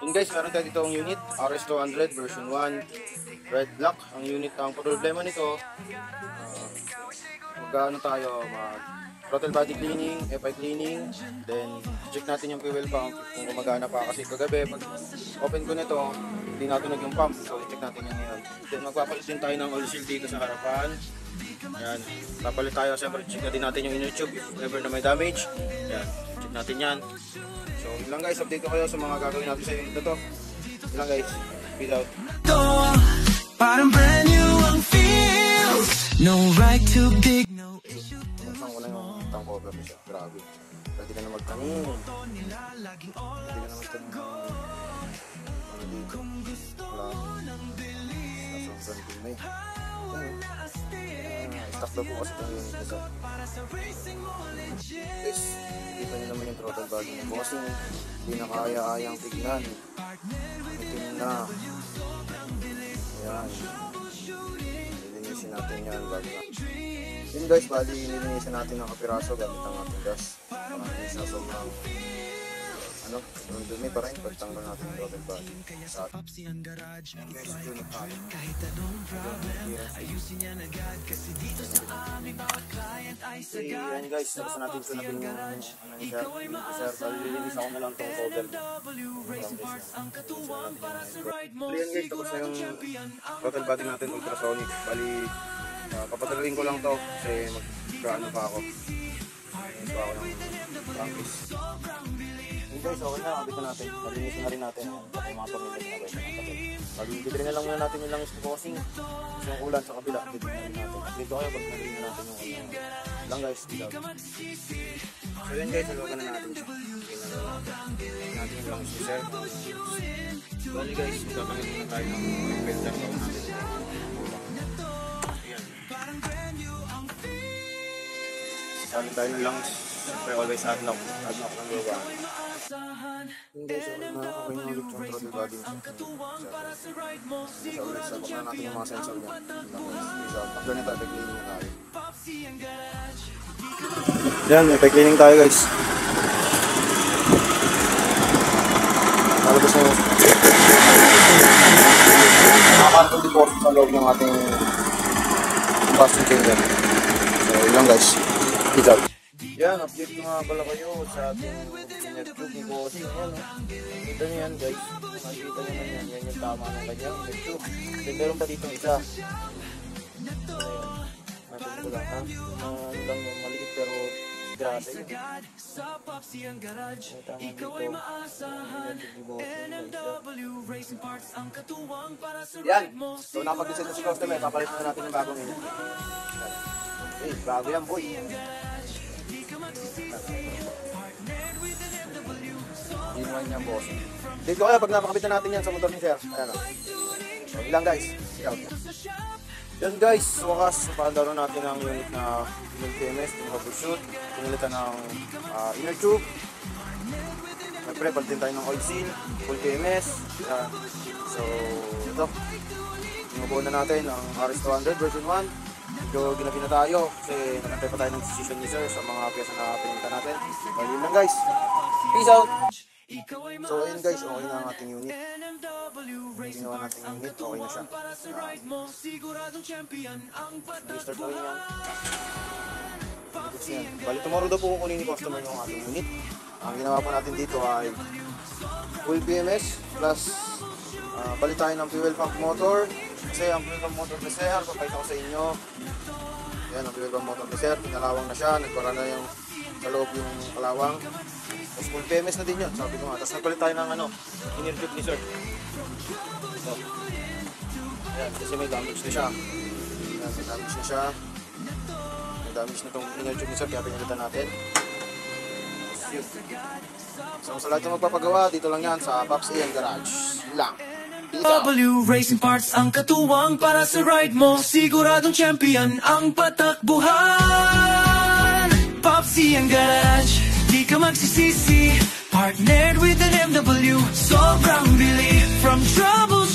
Yun guys, meron tayo dito ang unit, RS200 version 1, red block. Ang unit, ang problema nito, mag-ano tayo, throttle body cleaning, FI cleaning, then check natin yung fuel pump kung gumagana pa, kasi kagabi pag open ko nito, hindi natunog yung pump, so check natin yan ngayon. Then magpapalit din tayo ng oil seal dito sa harapan. Yan, papalit tayo, siyempre check natin yung inner tube if ever na may damage. Yan, check natin yan. So yun lang guys, update ko kayo sa mga gagawin natin sa unit na to. Yun lang guys, peace out. Parang brand new ang feels, no right to big, no issue. Saan ko lang yung tank cover siya, grabe. Pwede ka na magtanim. Pwede ka na magtanim ng ano dito. Wala. Nasa brand new stock daw po kasi itong unit nito. Guys, kita nyo naman yung throttle body ng bossing. Hindi na kaya-ayang tignan. Itim na. Ayan. Nilinisin natin yan bago na. Yun guys, bali nilinisin natin ng kapiraso gamit ang ating gas. Parang hindi sa sobrang dumi pa rin pagtanggal natin yung throttle body sa atin. Guys, unit natin. Ayan guys, tapos natin sunabin yung sir. Lilinis ako na lang itong cover. Ayan guys, tapos na yung throttle body natin, ultrasonic. Bali, papatuloyin ko lang to kasi mag-ano pa ako. Ayan pa ako ng practice. Guys, okay na, kabit na natin. Nalinisin na rin natin ang mga pamilya na guys. Pag-ibigay na lang muna natin yung langis na crossing. Yung ulan sa kabila, dito na rin natin. Dito kayo pag nalinisin na natin yung lang guys, dito. So yun guys, halukan na natin siya. Natin yung langis ni sir. Bali guys, magkakalit na tayo ng filter bago natin. Ayan. Salit tayo ng langis. Siyempre always unlock ng luwa. Hindi siya nakakabay ng ulit yung throttle body niya. Sa ulit, sabak na natin yung mga sensor niya. Pag ganito, epay-cleaning na tayo. Yan, epay-cleaning tayo guys. Nalabas na yung nakakarto deposit sa loob ng ating combustion chamber. So, yun lang guys. Peace out. Yan, update ko nga pala kayo sa ating inner tube ni bossing. Yan, nakita nyo yan guys. Nakita nyo naman yan. Yan yung tama ng kanyang inner tube. Then meron pa dito isa. Natin ko lang ha. Ano lang yung maliit pero grasa yun. May tama dito. Inner tube ni bossing. Yan. So napag-design na si customer. Papalit na natin yung bagong inner tube. Eh, bago yan boy. Ginuan niya boss. Dito kaya pag napakabit na natin yan sa motor ni sir. Ayan o. So, ilang guys. Yan guys. Wakas, napakadaro natin ang unit na PMS. Troubleshoot. Pinilitan ng inner tube. Siyempre, palitin tayo ng oil seal. Full PMS. So, ito. Inubuan na natin ang RS200 version 1. Medyo ginabi na tayo kasi nakantay pa tayo ng decision ni sir sa mga pyesa na pinunta natin. Well, yun lang guys. Peace out! So ayun guys, okay na ang ating unit. Ginawa natin yung unit, okay na siya. Restart na rin yan. Bali tomorrow daw po kukunin ni customer yung ating unit. Ang ginawa po natin dito ay full PMS plus palit tayo ng fuel pump motor. Kasi ang fuel pump motor ni sir, papayta ko sa inyo. Yan, ang fuel pump motor ni sir, pinalawang na siya, nagpara na yung sa loob yung kalawang. Tapos full PMS na din yun, sabi ko nga. Tapos nagpalit tayo ng inner tube ni sir. So, yan, kasi may damage na siya. Yan, may damage na siya. May damage na itong inner tube ni sir, kaya pinalitan natin. So sa lahat yung magpapagawa, dito lang yan sa Pops Ian Garage lang. W Racing Parts ang katuwang para sa ride mo. Siguradong champion ang patakbuhan. Pops Ian Garage, di ka magsisisi. Partnered with an MW, sobrang bili from troubleshoot.